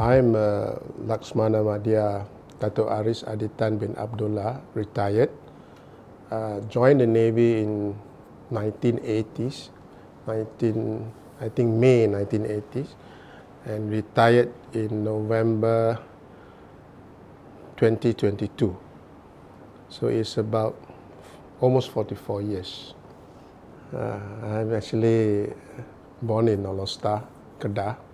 I'm Laksamana Madya Dato Aris Aditan bin Abdullah, retired. Joined the Navy in 1980s, I think May 1980s, and retired in November 2022. So it's about almost 44 years. I'm actually born in Nolosta, Kedah.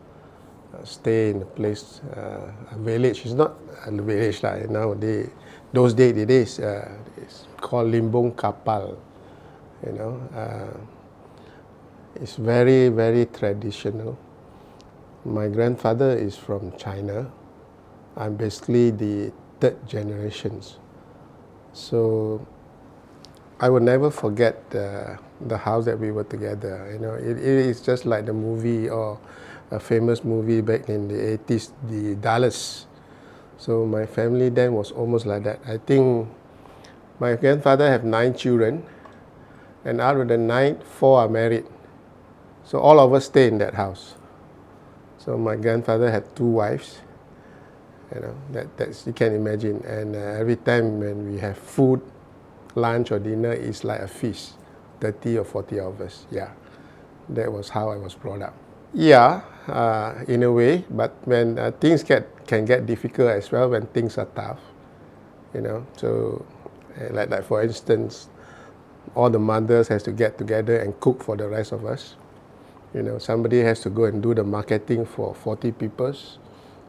Stay in a place, a village. It's not a village like those days it is. It's called Limbung Kapal. It's very, very traditional. My grandfather is from China. I'm basically the third generations. So I will never forget the house that we were together. It is just like the movie or a famous movie back in the 80s, the Dallas. So my family then was almost like that. I think my grandfather had 9 children, and out of the 9, 4 are married. So all of us stay in that house. So my grandfather had 2 wives. That's you can imagine. And every time when we have food, lunch or dinner, it's like a feast. 30 or 40 of us. Yeah, that was how I was brought up. Yeah, in a way, but when things can get difficult as well, when things are tough, So, like for instance, all the mothers has to get together and cook for the rest of us. Somebody has to go and do the marketing for 40 people.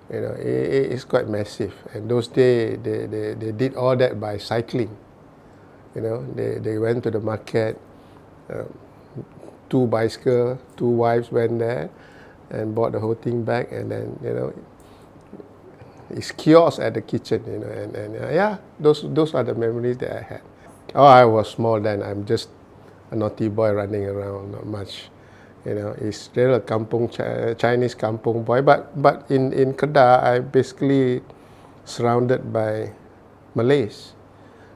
It's quite massive. And those days, they did all that by cycling. They went to the market. 2 bicycles, 2 wives went there and bought the whole thing back, and then it's chaos at the kitchen, yeah, those are the memories that I had. I was small then. I'm just a naughty boy running around, not much. It's still a Chinese kampung boy, but in Kedah, I basically surrounded by Malays.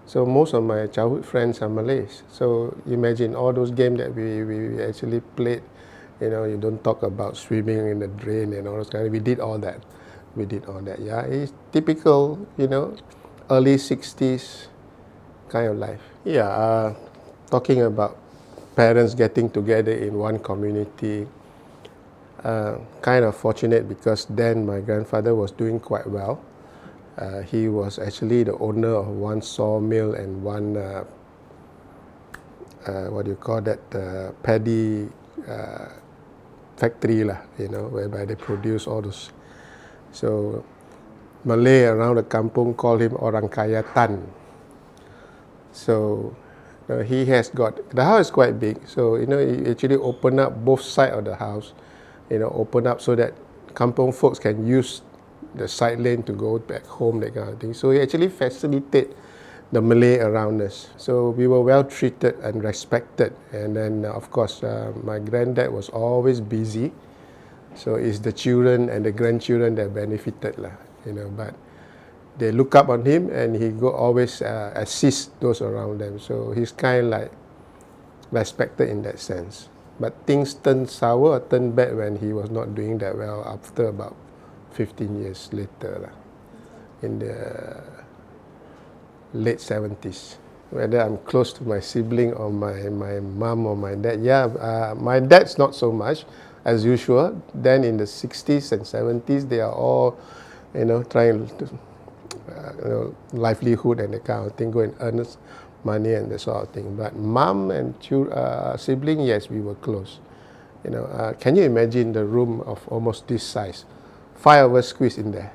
So most of my childhood friends are Malays. So imagine all those games that we actually played. You don't talk about swimming in the drain and all those kind. We did all that. Yeah, it's typical, early 60s kind of life. Yeah, talking about parents getting together in one community. Kind of fortunate because then my grandfather was doing quite well. He was actually the owner of one sawmill and one, paddy factory, whereby they produce all those. So Malay around the kampung call him orang kaya tan. So he has got, the house is quite big, so he actually open up both sides of the house, open up so that kampung folks can use the side lane to go back home, that kind of thing. So he actually facilitate the Malay around us. So we were well treated and respected. And then, of course, my granddad was always busy. So it's the children and the grandchildren that benefited, but they look up on him, and he always assist those around them. So he's kind of like respected in that sense. But things turned sour or turned bad when he was not doing that well after about 15 years later, in the late 70s. Whether I'm close to my sibling or my mom or my dad. Yeah, my dad's not so much, as usual. Then in the 60s and 70s, they are all, trying to, livelihood and that kind of thing, go and earn money and that sort of thing. But mom and sibling, yes, we were close. Can you imagine the room of almost this size? 5 of us squeezed in there.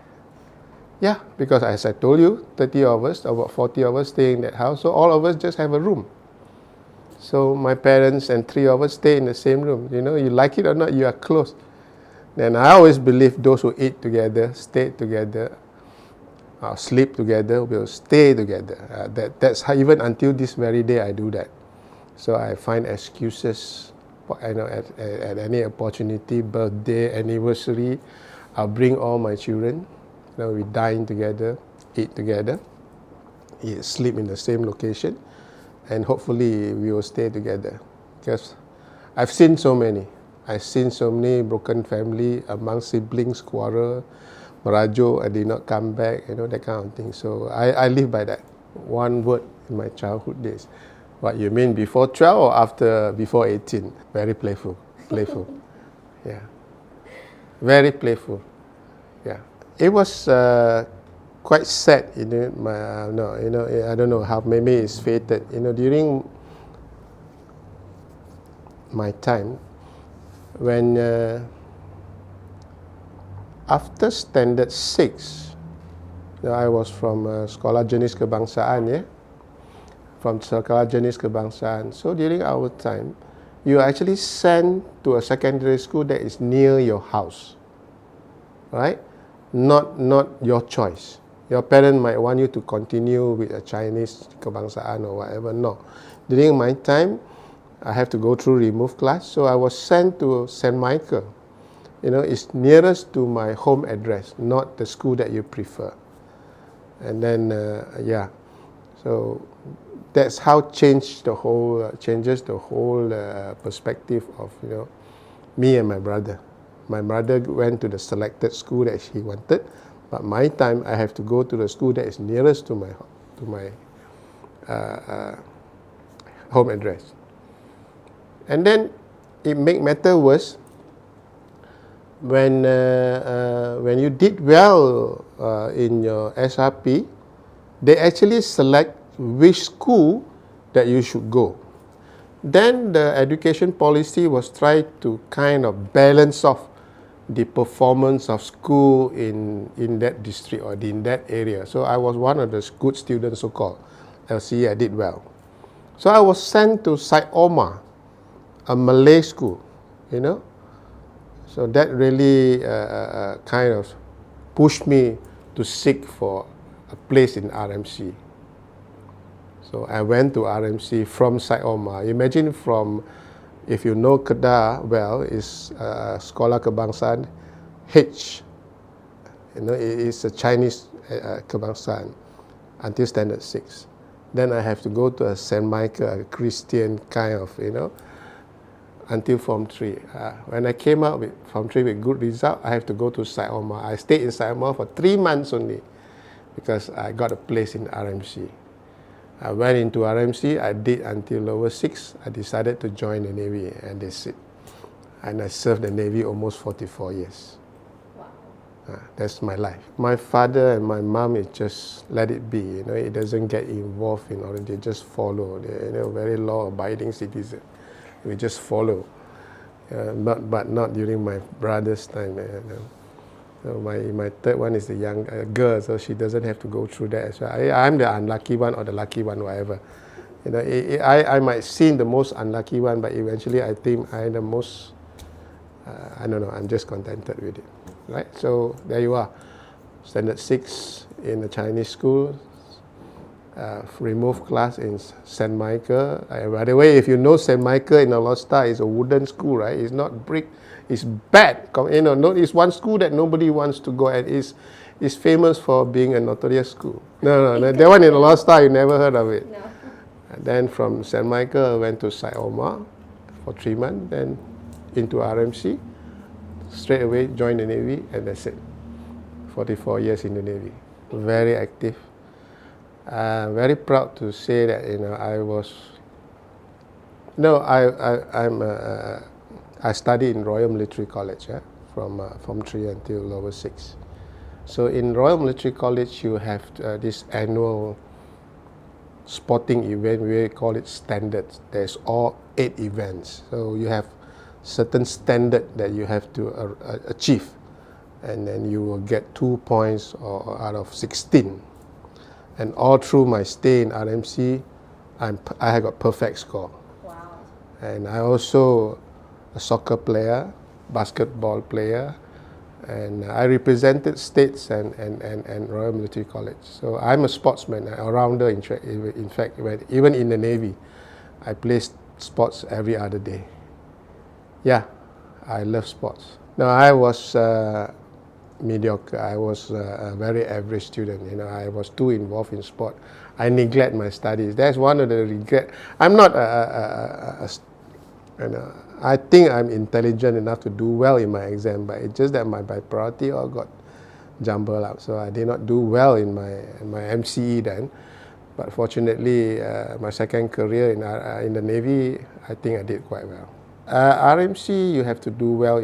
Yeah, because as I told you, 30 of us, about 40 of us stay in that house, so all of us just have a room. So my parents and 3 of us stay in the same room. You like it or not, you are close. And I always believe those who eat together, stay together, sleep together, will stay together. That's how, even until this very day, I do that. So I find excuses, at any opportunity, birthday, anniversary. I'll bring all my children. We dine together, eat together, sleep in the same location, and hopefully we will stay together. Because I've seen so many broken family, among siblings, quarrel. Merajuk, I did not come back, that kind of thing. So I live by that one word in my childhood days. What you mean, before 12 or before 18? Very playful. Yeah. Very playful. Yeah. It was quite sad, I don't know how, maybe it's fated. During my time, when after standard 6, I was from Sekolah Jenis Kebangsaan, from Sekolah Jenis Kebangsaan. So during our time, you are actually sent to a secondary school that is near your house, right? Not your choice. Your parent might want you to continue with a Chinese Kebangsaan or whatever. No. During my time, I have to go through remove class, so I was sent to St. Michael. It's nearest to my home address, not the school that you prefer. And then, so that's how changes the whole perspective of me and my brother. My brother went to the selected school that he wanted, but my time I have to go to the school that is nearest to my home address. And then it make matter worse when you did well in your SRP, they actually select which school that you should go. Then the education policy was tried to kind of balance off the performance of school in that district or in that area. So I was one of the good students, so-called. LCE, I did well. So I was sent to Syed Omar, a Malay school, So that really kind of pushed me to seek for a place in RMC. So I went to RMC from Syed Omar. Imagine if you know Kedah well, is Sekolah Kebangsaan H. It's a Chinese Kebangsaan until standard 6. Then I have to go to a St. Michael, a Christian kind of, until Form 3. When I came out with Form 3 with good result, I have to go to Syed Omar. I stayed in Syed Omar for 3 months only because I got a place in RMC. I went into RMC, I did until lower 6. I decided to join the Navy, and that's it. And I served the Navy almost 44 years. Wow. That's my life. My father and my mom, it just let it be. It doesn't get involved in all. They just follow. They're very law-abiding citizen. We just follow. But not during my brother's time. So my third one is the young girl, so she doesn't have to go through that as well. I'm the unlucky one or the lucky one, whatever. I might seem the most unlucky one, but eventually I think I'm the most, I don't know, I'm just contented with it. Right? So there you are. Standard 6 in a Chinese school, remove class in St. Michael. By the way, if you know St. Michael in Alostar, it's a wooden school, right? It's not brick. It's bad. It's one school that nobody wants to go, and it's famous for being a notorious school. No, that one in Alostar, you never heard of it. No. And then from St. Michael, I went to Syed Omar for 3 months, then into RMC. Straight away, joined the Navy, and that's it. 44 years in the Navy. Very active. Very proud to say that I studied in Royal Military College from Form 3 until lower 6. So in Royal Military College, you have this annual sporting event. We call it standards. There's all 8 events. So you have certain standard that you have to achieve, and then you will get 2 points out of 16. And all through my stay in RMC, I have got perfect score. Wow. And I also a soccer player, basketball player, and I represented states and Royal Military College. So I'm a sportsman, a rounder. In fact, even in the Navy, I play sports every other day. Yeah, I love sports. Now I was mediocre. I was a very average student. I was too involved in sport. I neglect my studies. That's one of the regret. I'm not I think I'm intelligent enough to do well in my exam, but it's just that my priority all got jumble up. So I did not do well in my MCE then. But fortunately, my second career in the Navy, I think I did quite well. RMC, you have to do well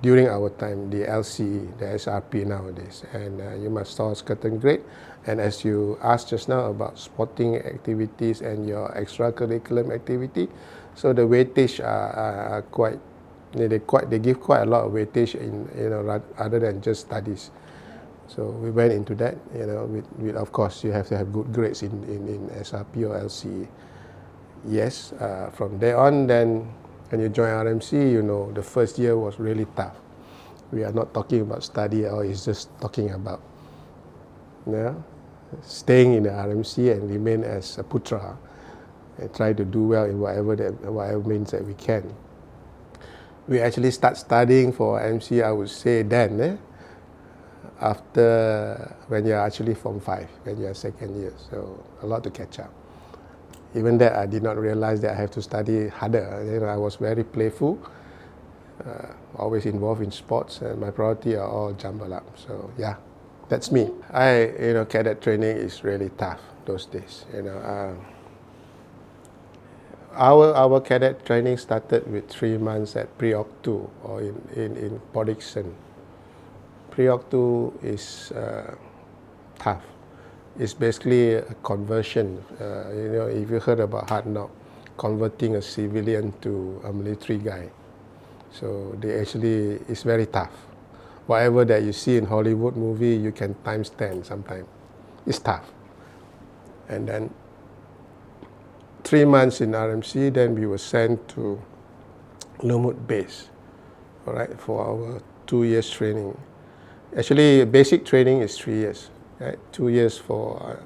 during our time, the LCE, the SRP nowadays, and you must source curtain grade. And as you asked just now about sporting activities and your extracurricular activity, so the weightage are quite, they give quite a lot of weightage in, other than just studies. So we went into that, with of course you have to have good grades in SRP or LCE. Yes, from there on then, when you join RMC, the first year was really tough. We are not talking about study, or it's just talking about staying in the RMC and remain as a putra and try to do well in whatever means that we can. We actually start studying for MC, I would say then, after when you're actually Form 5, when you're second year. So a lot to catch up. Even that, I did not realize that I have to study harder. I was very playful, always involved in sports, and my priority are all jumbled up. So yeah, that's me. Cadet training is really tough those days. Our cadet training started with 3 months at Pre-Oc 2 or in Podixon. Pre-Oc 2 is tough. It's basically a conversion. If you heard about Hard Knock, converting a civilian to a military guy. So it's very tough. Whatever that you see in Hollywood movie, you can times 10 sometimes. It's tough. And then 3 months in RMC, then we were sent to Lumut base, all right, for our 2 years training. Actually, basic training is 3 years. Right? 2 years for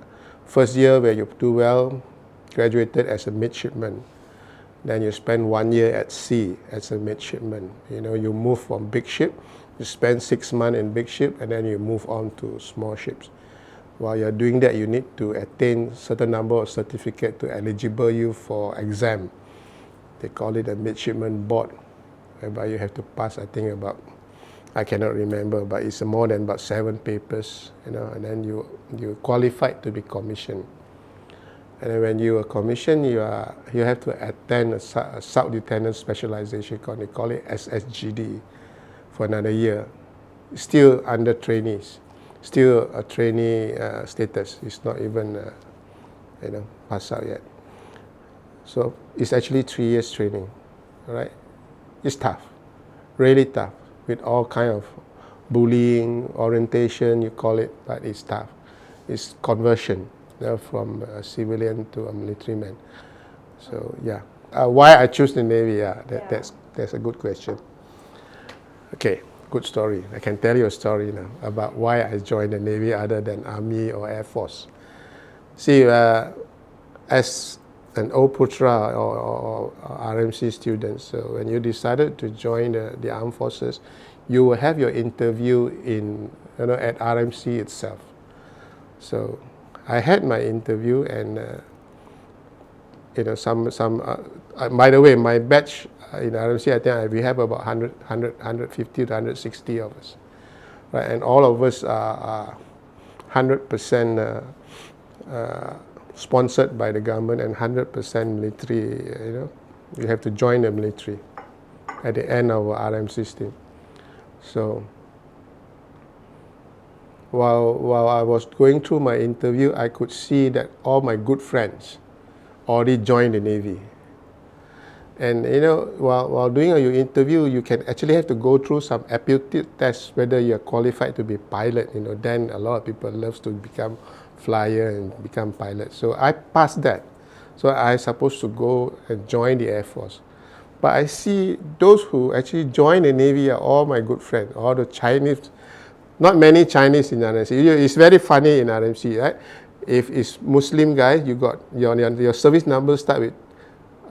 first year where you do well, graduated as a midshipman. Then you spend 1 year at sea as a midshipman. You move from big ship, you spend 6 months in big ship, and then you move on to small ships. While you're doing that, you need to attain certain number of certificate to eligible you for exam. They call it a midshipman board, whereby you have to pass, I cannot remember, but it's more than about 7 papers, and then you qualified to be commissioned. And then when you are commissioned, you have to attend a sub-lieutenant specialization course. They call it SSGD for another year. Still under trainees, still a trainee status. It's not even passed out yet. So it's actually 3 years training, all right? It's tough, really tough, with all kind of bullying, orientation, you call it, but it's tough. It's conversion from a civilian to a military man. So yeah, why I choose the Navy? That's a good question. Okay, good story. I can tell you a story now about why I joined the Navy other than Army or Air Force. See, as an old Putra or RMC student, so when you decided to join the armed forces, you will have your interview at RMC itself. So I had my interview, and by the way, my batch in RMC, I think we have about 150 to 160 of us, right? And all of us are 100% sponsored by the government and 100% military. You have to join the military at the end of our RMC stint. So while I was going through my interview, I could see that all my good friends already joined the Navy. And while doing your interview, you can actually have to go through some aptitude tests whether you're qualified to be pilot. Then a lot of people loves to become flyer and become pilot. So I passed that. So I supposed to go and join the Air Force. But I see those who actually join the Navy are all my good friends, all the Chinese. Not many Chinese in RMC. It's very funny in RMC, right? If it's Muslim guys, you got your service number start with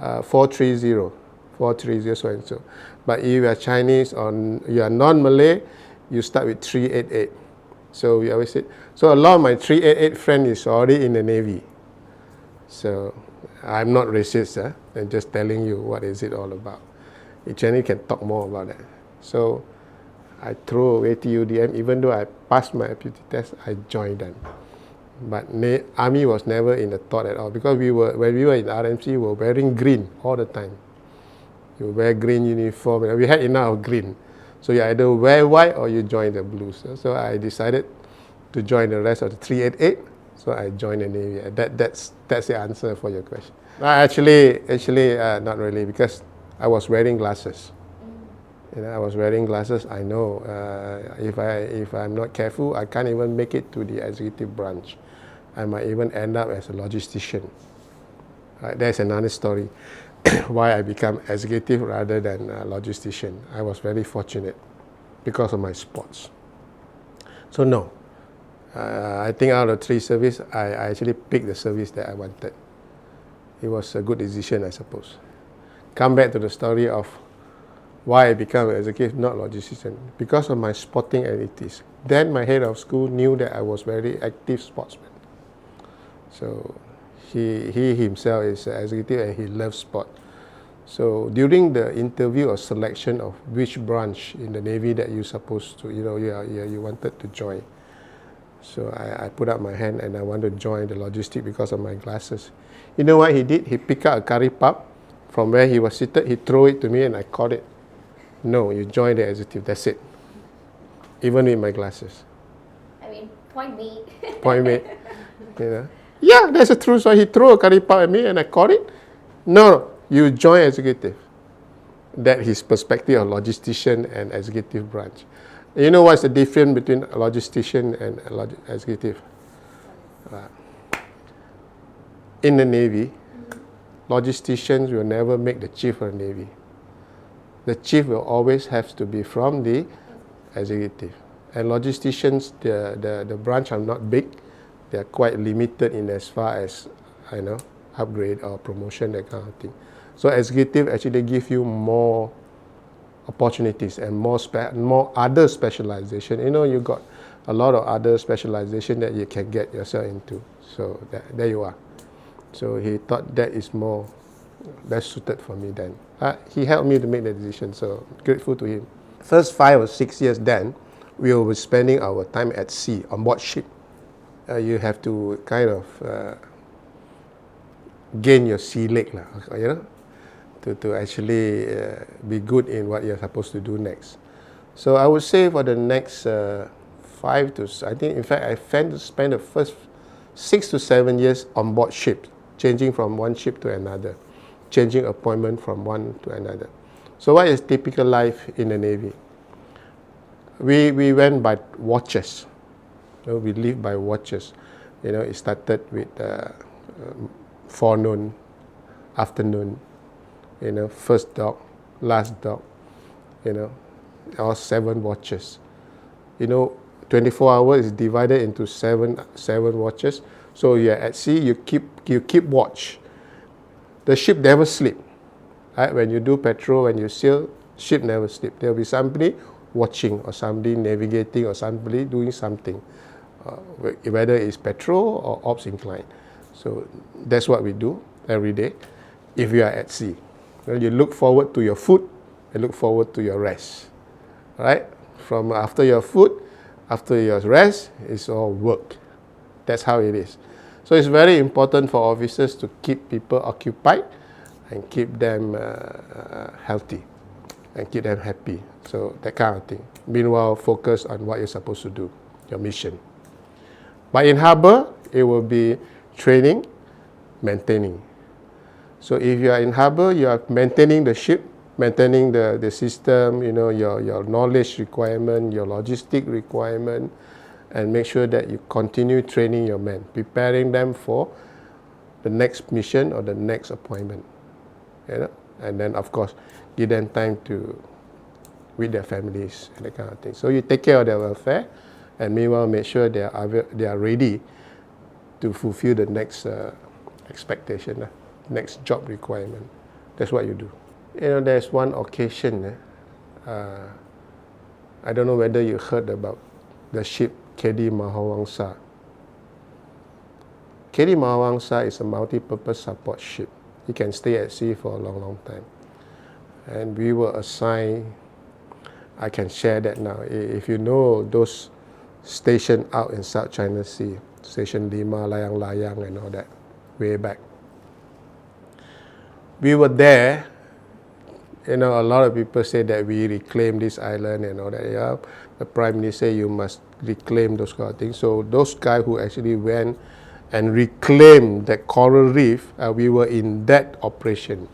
430, so and so. But if you are Chinese or you are non-Malay, you start with 388. So we always say, so a lot of my 388 friends is already in the Navy. So I'm not racist, I'm just telling you what is it all about. Each and can talk more about that. So I threw away TUDM. Even though I passed my aptitude test, I joined them. But Army was never in the thought at all, because when we were in RMC, we were wearing green all the time. You wear green uniform, and we had enough green. So you either wear white or you join the blues. So I decided to join the rest of the 388. So I joined the Navy. That's the answer for your question. Actually, not really, because I was wearing glasses. I was wearing glasses. I know if I'm not careful, I can't even make it to the executive branch. I might even end up as a logistician. There's another story why I become executive rather than a logistician. I was very fortunate because of my sports. So no, I think out of 3 services, I actually picked the service that I wanted. It was a good decision, I suppose. Come back to the story of why I became an executive, not logistician, because of my sporting abilities. Then my head of school knew that I was very active sportsman. So he himself is an executive and he loves sport. So during the interview or selection of which branch in the Navy that you're supposed to, you wanted to join. So I put up my hand and I wanted to join the logistics because of my glasses. You know what he did? He picked up a curry puff from where he was seated. He threw it to me and I caught it. No, you join the executive. That's it. Even with my glasses. I mean, point me. Point me. Yeah, that's a true story. He threw a curry puff at me and I caught it. No, you join executive. That's his perspective of logistician and executive branch. You know what's the difference between a logistician and executive? In the Navy, logisticians will never make the chief of the Navy. The chief will always have to be from the executive. And logisticians, the branch are not big. They are quite limited in as far as, upgrade or promotion, that kind of thing. So executive actually give you more opportunities and more other specialization. You got a lot of other specialization that you can get yourself into. So there you are. So he thought that is more best suited for me then. He helped me to make the decision, so grateful to him. First 5 or 6 years then, we were spending our time at sea, on board ship. You have to kind of gain your sea leg, to actually be good in what you're supposed to do next. So I would say for the next 5 to, I think in fact I spent the first 6 to 7 years on board ship, changing from one ship to another, changing appointment from one to another. So what is typical life in the Navy? We went by watches. We live by watches. It started with forenoon, afternoon, first dog, last dog, all 7 watches. 24 hours is divided into seven watches. So you're at sea, you keep watch. The ship never sleep. Right? When you do patrol, when you sail, ship never sleep. There will be somebody watching or somebody navigating or somebody doing something, whether it's patrol or ops incline. So that's what we do every day if you are at sea. You look forward to your food and look forward to your rest. Right? From after your food, after your rest, it's all work. That's how it is. So it's very important for officers to keep people occupied and keep them healthy and keep them happy. So that kind of thing. Meanwhile, focus on what you're supposed to do, your mission. But in harbour, it will be training, maintaining. So if you are in harbour, you are maintaining the ship, maintaining the system, your knowledge requirement, your logistic requirement, and make sure that you continue training your men, preparing them for the next mission or the next appointment. And then of course give them time to with their families and that kind of thing. So you take care of their welfare, and meanwhile make sure they are ready to fulfill the next expectation, next job requirement. That's what you do. There's one occasion. I don't know whether you heard about the ship KD Mahawangsa. KD Mahawangsa is a multi-purpose support ship. It can stay at sea for a long, long time. And we were assigned I can share that now. If you know those stationed out in South China Sea, Station Lima, Layang-Layang and all that, way back. We were there. You know, a lot of people say that we reclaim this island and all that. Yeah, the Prime Minister, you must reclaim those kind of things. So those guys who actually went and reclaimed that coral reef, we were in that operation.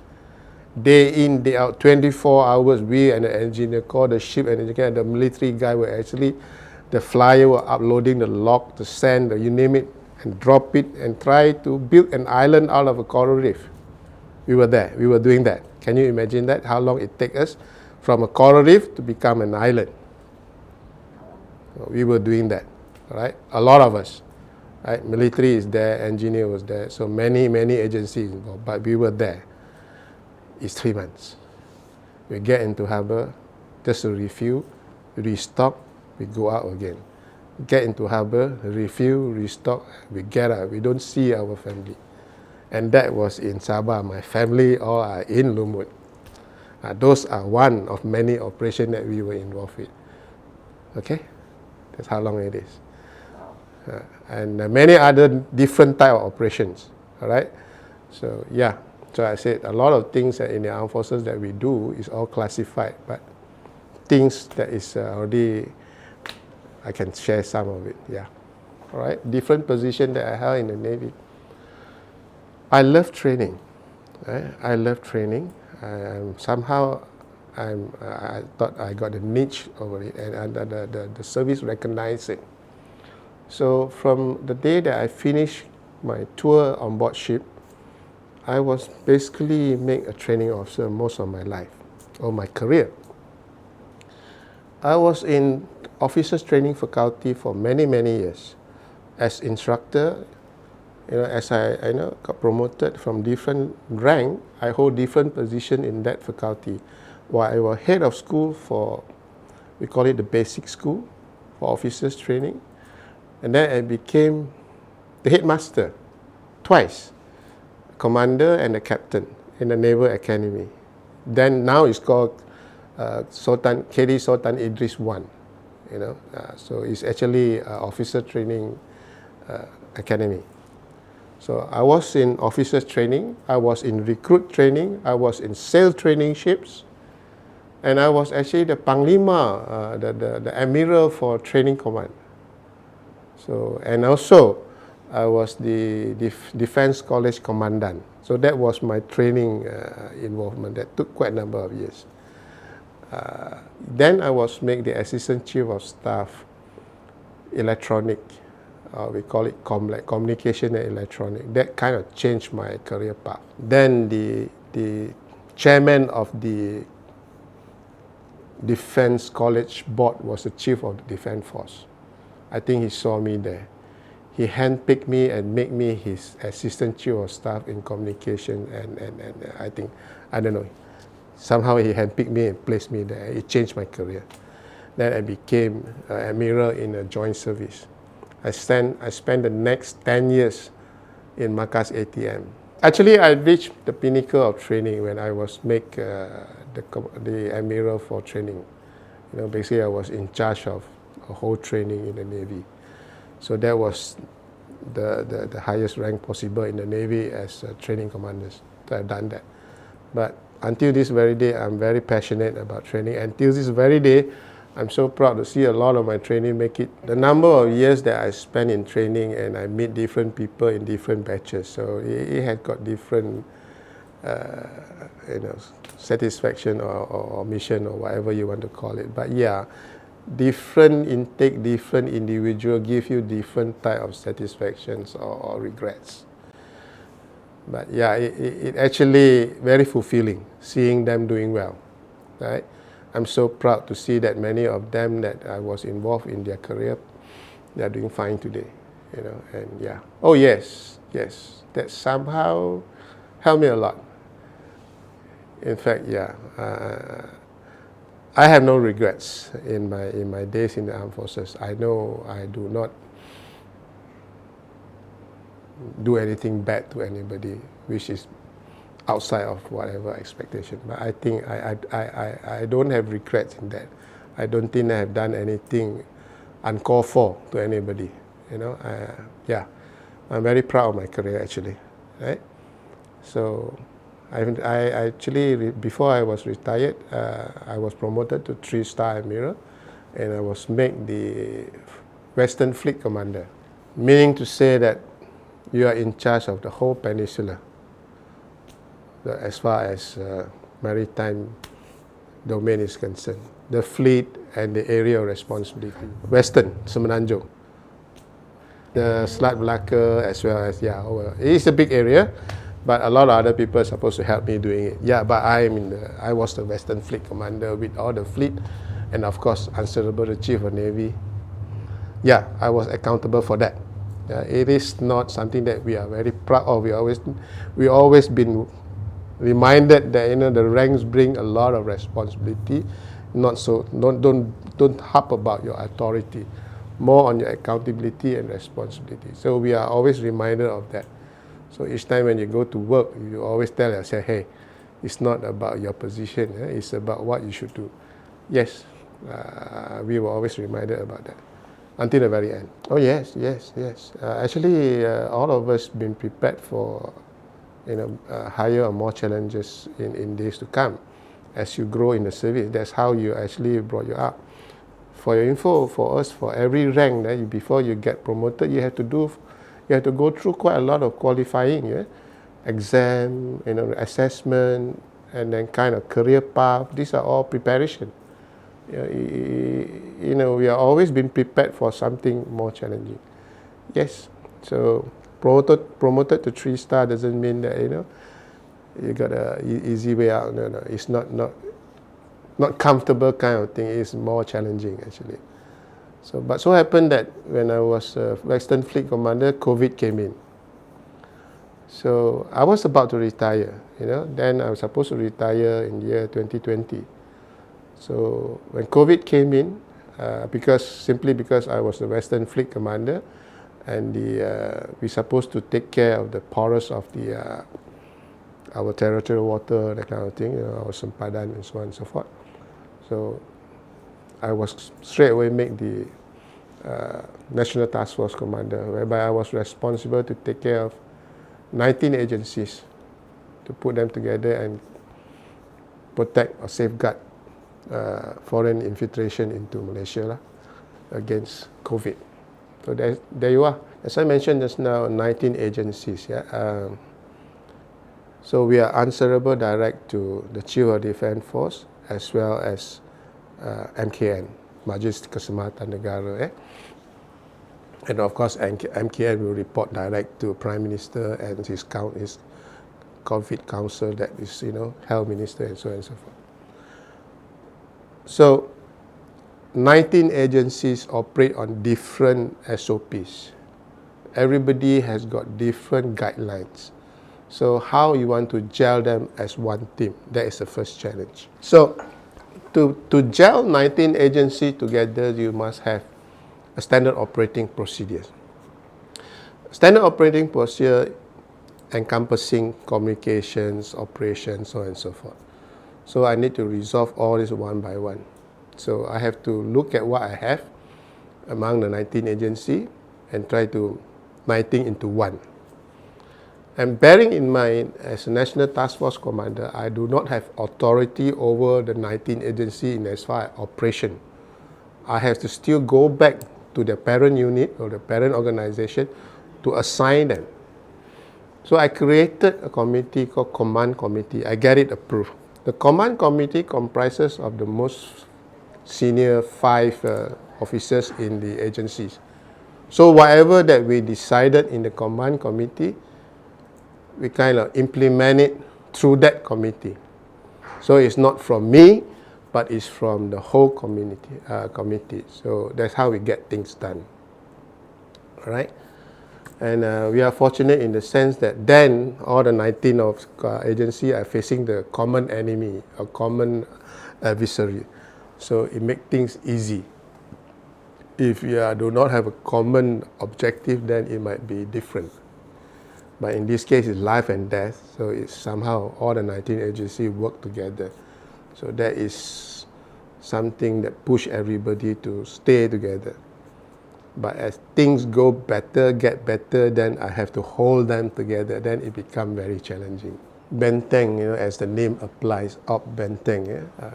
Day in, day out, 24 hours, we and the engineer called the ship and the military guy were actually, the flyer were uploading the log, the sand, you name it, and drop it and try to build an island out of a coral reef. We were there, we were doing that. Can you imagine that? How long it takes us from a coral reef to become an island? We were doing that, right? A lot of us, right? Military is there, engineer was there, so many agencies involved, but we were there. It's 3 months. We get into harbour, just a refuel, restock, we go out again. Get into harbour, refuel, restock, we get out. We don't see our family. And that was in Sabah. My family all are in Lumut. Those are one of many operations that we were involved with. Okay? That's how long it is. And many other different type of operations. All right? So, yeah. So I said a lot of things that in the armed forces that we do is all classified, but things that is already, I can share some of it. Yeah. All right? Different position that I held in the Navy. I love training. Right? I love training. Somehow, I thought I got a niche over it, and the service recognized it. So from the day that I finished my tour on board ship, I was basically made a training officer most of my life, or my career. I was in officers training faculty for many years. As instructor, as I got promoted from different rank, I hold different position in that faculty. While I was head of school for, we call it the basic school for officers training, and then I became the headmaster twice, commander and the captain in the Naval Academy. Then now it's called KD Sultan Idris I. So it's actually officer training academy. So I was in officers training, I was in recruit training, I was in sail training ships, and I was actually the Panglima, the Admiral for Training Command. So, and also I was the Defense College Commandant. So that was my training involvement that took quite a number of years. Then I was made the Assistant Chief of Staff, Electronic. We call it communication and electronic. That kind of changed my career path. Then the chairman of the Defense College Board was the chief of the Defense Force. I think he saw me there. He handpicked me and made me his assistant chief of staff in communication, and I think, I don't know, somehow he handpicked me and placed me there. It changed my career. Then I became Admiral in a joint service. I spent the next 10 years in Marcus ATM. Actually, I reached the pinnacle of training when I was made the Admiral for training. Basically I was in charge of a whole training in the Navy. So that was the highest rank possible in the Navy as training commanders. So I've done that. But until this very day, I'm very passionate about training. Until this very day, I'm so proud to see a lot of my training make it. The number of years that I spent in training, and I meet different people in different batches. So it had got different satisfaction or mission or whatever you want to call it. But yeah, different intake, different individual give you different type of satisfactions or regrets. But yeah, it actually very fulfilling seeing them doing well, right? I'm so proud to see that many of them that I was involved in their career, they are doing fine today, and yeah. Oh yes, that somehow helped me a lot. In fact, yeah, I have no regrets in my days in the armed forces. I know I do not do anything bad to anybody, which is outside of whatever expectation. But I think I don't have regrets in that. I don't think I have done anything uncalled for to anybody. Yeah, I'm very proud of my career actually, right? So, I actually, before I was retired, I was promoted to 3-star Admiral, and I was made the Western Fleet Commander, meaning to say that you are in charge of the whole peninsula, as far as maritime domain is concerned, the fleet and the area of responsibility. Western, Semenanjung, the Selat Melaka, as well as, it's a big area, but a lot of other people are supposed to help me doing it. Yeah, but I was the Western Fleet Commander with all the fleet, and of course answerable to Chief of Navy. Yeah, I was accountable for that. It is not something that we are very proud of. We always been reminded that the ranks bring a lot of responsibility. Don't harp about your authority, more on your accountability and responsibility. So we are always reminded of that. So each time when you go to work, you always tell yourself, hey, it's not about your position, it's about what you should do. Yes, we were always reminded about that until the very end. Oh yes. Actually, all of us been prepared for higher or more challenges in days to come. As you grow in the service, that's how you actually brought you up. For your info, for us, for every rank, before you get promoted, you have to go through quite a lot of qualifying, exam, assessment, and then kind of career path. These are all preparation. We are always been prepared for something more challenging. Yes, so promoted to 3-star doesn't mean that you got a easy way out. No, it's not comfortable kind of thing. It's more challenging actually. But so happened that when I was Western Fleet Commander, COVID came in. So I was about to retire. Then I was supposed to retire in year 2020. So when COVID came in, simply because I was the Western Fleet Commander, and we're supposed to take care of the porous of our territorial water, that kind of thing, our sempadan and so on and so forth. So I was straight away made the National Task Force Commander, whereby I was responsible to take care of 19 agencies, to put them together and protect or safeguard foreign infiltration into Malaysia against COVID. So there you are. As I mentioned just now, 19 agencies. So we are answerable direct to the Chief of Defence Force as well as MKN, Majlis Keselamatan Negara. And of course, MKN will report direct to Prime Minister and his COVID Council, that is, Health Minister and so on and so forth. So 19 agencies operate on different SOPs. Everybody has got different guidelines. So how you want to gel them as one team, that is the first challenge. So to gel 19 agencies together, you must have a standard operating procedure. Standard operating procedure encompassing communications, operations, so on and so forth. So I need to resolve all this one by one. So I have to look at what I have among the 19 agencies and try to 19 into one. And bearing in mind, as a National Task Force Commander, I do not have authority over the 19 agencies in as far as operation. I have to still go back to the parent unit or the parent organization to assign them. So I created a committee called Command Committee. I get it approved. The Command Committee comprises of the most senior 5 officers in the agencies. So whatever that we decided in the Command Committee, we kind of implement it through that committee. So it's not from me, but it's from the whole committee. So that's how we get things done. All right? And we are fortunate in the sense that then all the 19 of agency are facing the common enemy, a common adversary. So it makes things easy. If you do not have a common objective, then it might be different. But in this case, it's life and death. So it's somehow all the 19 agencies work together. So that is something that push everybody to stay together. But as things go better, get better, then I have to hold them together. Then it becomes very challenging. Benteng, as the name applies, Op Benteng.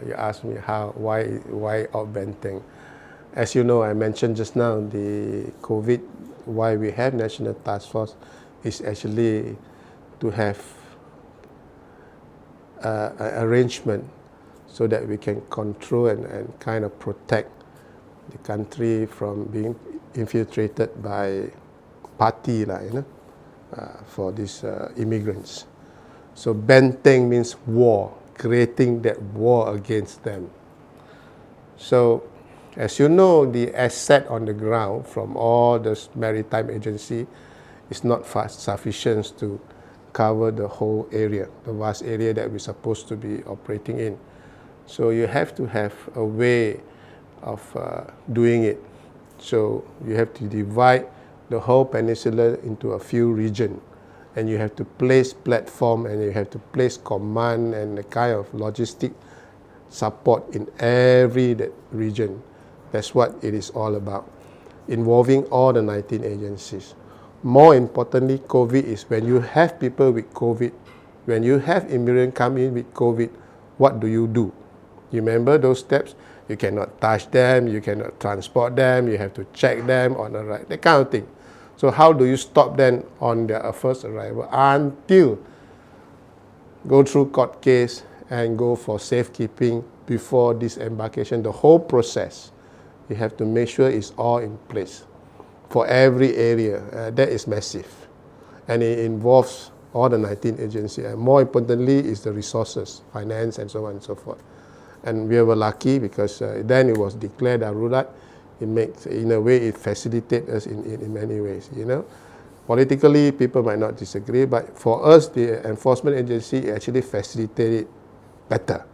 You asked me why Op Benteng. As you know, I mentioned just now the COVID. Why we have National Task Force is actually to have an arrangement so that we can control and kind of protect the country from being infiltrated by party for these immigrants. So Benteng means war, creating that war against them. So as you know, the asset on the ground from all the maritime agency is not sufficient to cover the whole area, the vast area that we're supposed to be operating in. So you have to have a way of doing it. So you have to divide the whole peninsula into a few regions, and you have to place platform, and you have to place command and the kind of logistic support in every region. That's what it is all about, involving all the 19 agencies. More importantly, COVID is when you have people with COVID, when you have immigrants come in with COVID, what do? You remember those steps? You cannot touch them, you cannot transport them, you have to check them on the right, that kind of thing. So how do you stop them on their first arrival until go through court case and go for safekeeping before disembarkation, the whole process, you have to make sure it's all in place for every area. That is massive, and it involves all the 19 agencies, and more importantly is the resources, finance and so on and so forth. And we were lucky because then it was declared darurat. It makes, in a way, it facilitates us in many ways, Politically, people might not disagree, but for us, the enforcement agency actually facilitated it better.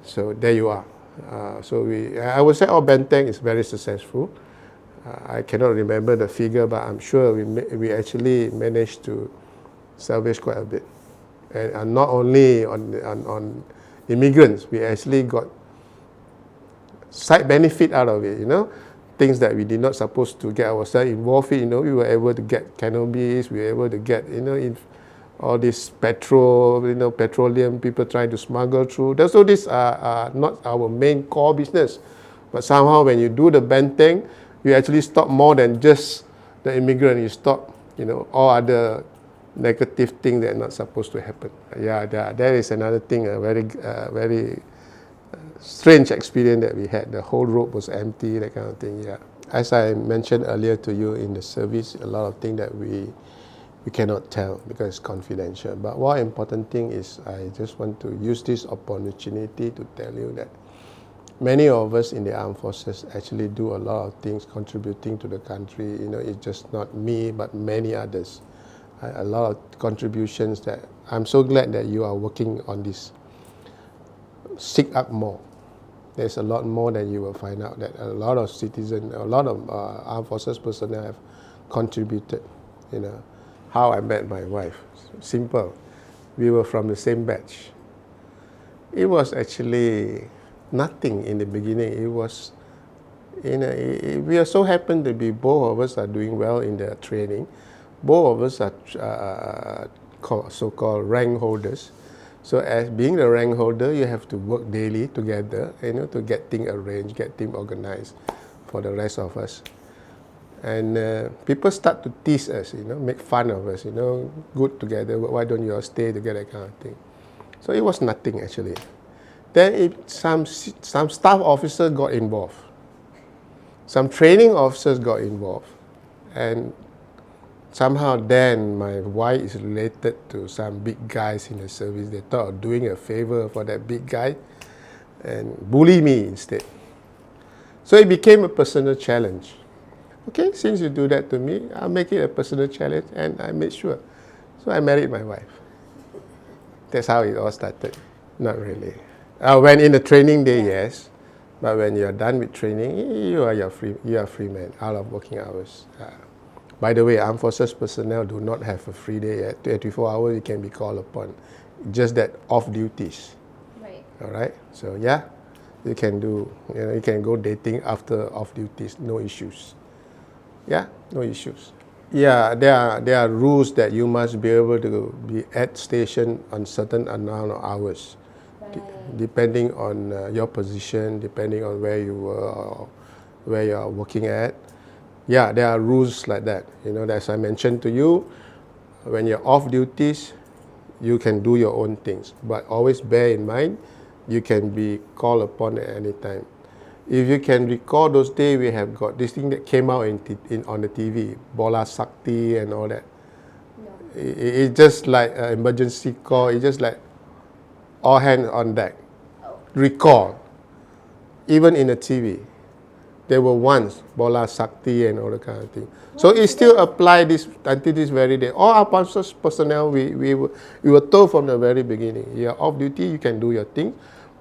So there you are. I would say our Benteng is very successful. I cannot remember the figure, but I'm sure we actually managed to salvage quite a bit. And not only on immigrants, we actually got side benefit out of it, things that we did not supposed to get ourselves involved in. We were able to get cannabis, we were able to get, all this petroleum people trying to smuggle through. So these are not our main core business. But somehow when you do the Benteng, you actually stop more than just the immigrant. You stop, all other negative things that are not supposed to happen. Yeah, that is another thing, a very strange experience that we had. The whole road was empty, that kind of thing, yeah. As I mentioned earlier to you in the service, a lot of things that we cannot tell because it's confidential. But one important thing is I just want to use this opportunity to tell you that many of us in the armed forces actually do a lot of things contributing to the country. It's just not me, but many others. A lot of contributions that I'm so glad that you are working on this. Seek up more. There's a lot more that you will find out that a lot of citizens, a lot of armed forces personnel have contributed. How I met my wife. Simple. We were from the same batch. It was actually nothing in the beginning. It was, we are so happen to be both of us are doing well in the training. Both of us are so-called rank holders. So as being the rank holder, you have to work daily together, to get things arranged, get things organized for the rest of us. And people start to tease us, make fun of us, good together, why don't you all stay together, kind of thing. So it was nothing actually. Then some staff officers got involved. Some training officers got involved. And somehow then my wife is related to some big guys in the service. They thought of doing a favor for that big guy and bully me instead. So it became a personal challenge. Okay, since you do that to me, I'll make it a personal challenge, and I made sure. So I married my wife. That's how it all started. Not really. When in the training day, yes. But when you're done with training, you are free man, out of working hours. By the way, armed forces personnel do not have a free day at 24 hours. You can be called upon. Just that off duties. Right. All right. So yeah, You can do, you can go dating after off duties, no issues. Yeah, no issues. Yeah, there are rules that you must be able to be at station on certain amount of hours, depending on your position, depending on where you were or where you are working at. Yeah, there are rules like that. As I mentioned to you, when you're off duties, you can do your own things, but always bear in mind, you can be called upon at any time. If you can recall those days, we have got this thing that came out on the TV, Bola Sakti and all that. No. It's just like an emergency call. It's just like all hands on deck. Oh. Recall. Even in the TV, there were once Bola Sakti and all that kind of thing. So it still applies this until this very day. All our personnel, we were told from the very beginning, you're off duty, you can do your thing.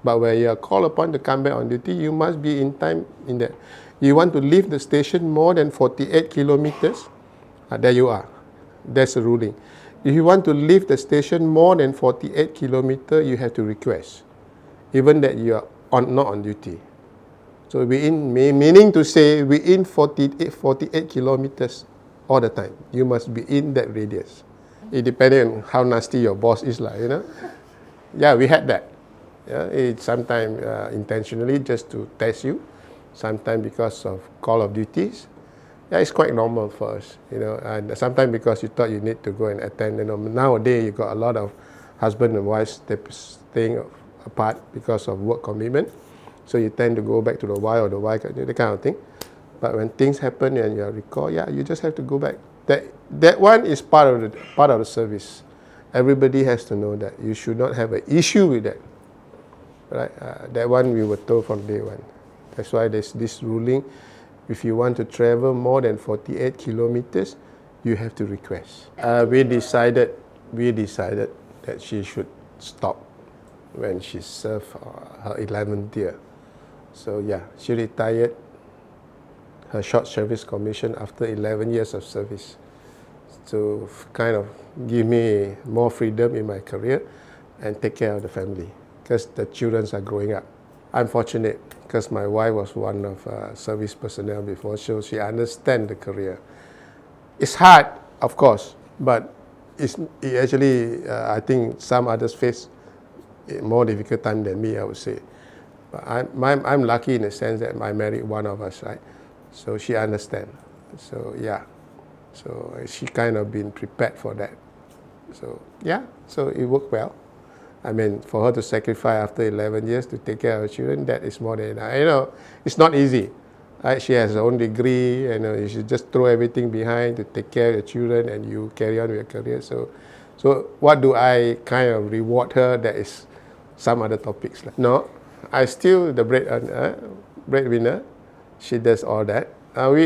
But when you are called upon to come back on duty, you must be in time in that. You want to leave the station more than 48 kilometers, there you are. That's the ruling. If you want to leave the station more than 48 kilometers, you have to request, even that you are not on duty. So meaning to say within 48 kilometers all the time. You must be in that radius. It depends on how nasty your boss is like, Yeah, we had that. Yeah, it's sometimes intentionally just to test you, sometimes because of call of duties. Yeah, it's quite normal for us, and sometimes because you thought you need to go and attend. Nowadays you got a lot of husband and wives staying apart because of work commitment, so you tend to go back to the wife or the wife, that kind of thing. But when things happen and you recall, you just have to go back. That one is part of the service. Everybody has to know that you should not have an issue with that. Right? That one we were told from day one. That's why there's this ruling. If you want to travel more than 48 kilometers, you have to request. We decided that she should stop when she served her 11th year. So she retired her short service commission after 11 years of service to kind of give me more freedom in my career and take care of the family, because the children are growing up. I'm fortunate because my wife was one of service personnel before, so she understands the career. It's hard, of course, but it actually, I think some others face a more difficult time than me, I would say. But I'm lucky in the sense that I married one of us, right? So she understands. So so she kind of been prepared for that. So so it worked well. I mean, for her to sacrifice after 11 years to take care of her children, that is more than enough. It's not easy. Right? She has her own degree, and you should just throw everything behind to take care of your children, and you carry on with your career. So what do I kind of reward her? That is some other topics. No, I still the breadwinner. She does all that. Our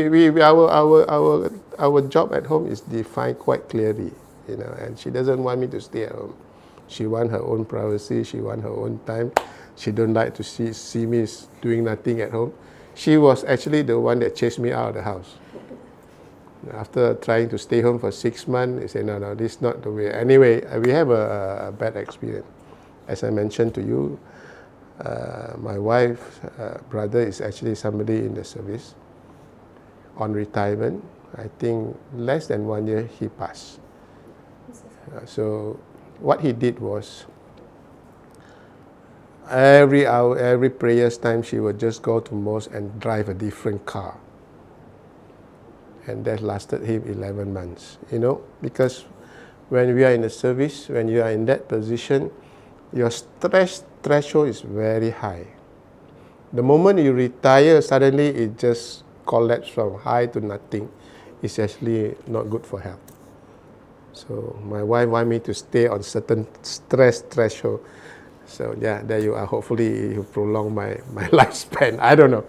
job at home is defined quite clearly, and she doesn't want me to stay at home. She wants her own privacy. She wants her own time. She don't like to see me doing nothing at home. She was actually the one that chased me out of the house. After trying to stay home for 6 months, they said, no, this is not the way. Anyway, we have a bad experience. As I mentioned to you, my wife's brother is actually somebody in the service. On retirement, I think less than 1 year, he passed. So what he did was, every hour, every prayers time, she would just go to mosque and drive a different car. And that lasted him 11 months, because when we are in the service, when you are in that position, your stress threshold is very high. The moment you retire, suddenly it just collapses from high to nothing. It's actually not good for health. So my wife wanted me to stay on certain stress threshold. So there you are. Hopefully you prolong my lifespan. I don't know,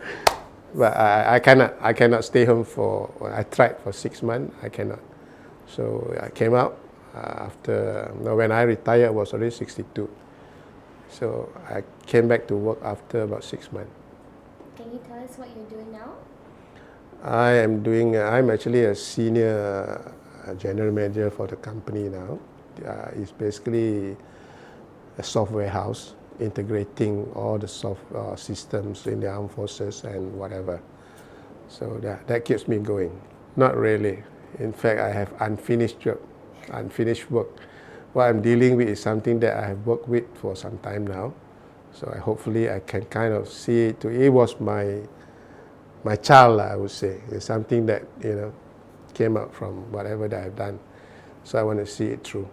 but I cannot stay home for. I tried for 6 months. I cannot. So I came out after. When I retired, I was already 62. So I came back to work after about 6 months. Can you tell us what you're doing now? I'm actually a senior general manager for the company now. It's basically a software house integrating all the systems in the armed forces and whatever. So that keeps me going. Not really. In fact, I have unfinished work. What I'm dealing with is something that I have worked with for some time now. So hopefully I can kind of see it. It was my child, I would say. It's something that, came out from whatever that I've done. So I want to see it through.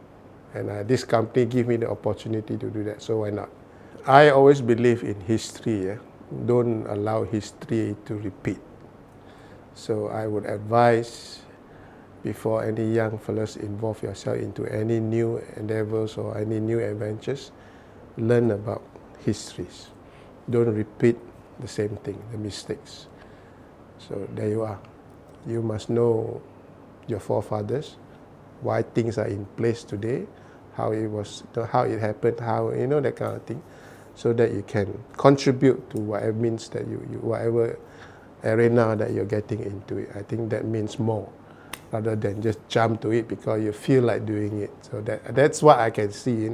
And this company gave me the opportunity to do that, so why not? I always believe in history. Don't allow history to repeat. So I would advise, before any young fellows involve yourself into any new endeavors or any new adventures, learn about histories. Don't repeat the same thing, the mistakes. So there you are. You must know your forefathers, why things are in place today, how it happened, that kind of thing, so that you can contribute to whatever means that whatever arena that you're getting into it. I think that means more, rather than just jump to it because you feel like doing it. So that's what I can see.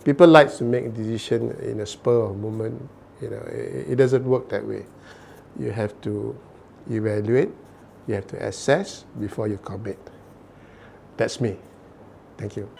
People like to make a decision in a spur of moment. It doesn't work that way. You have to evaluate, you have to assess before you commit. That's me. Thank you.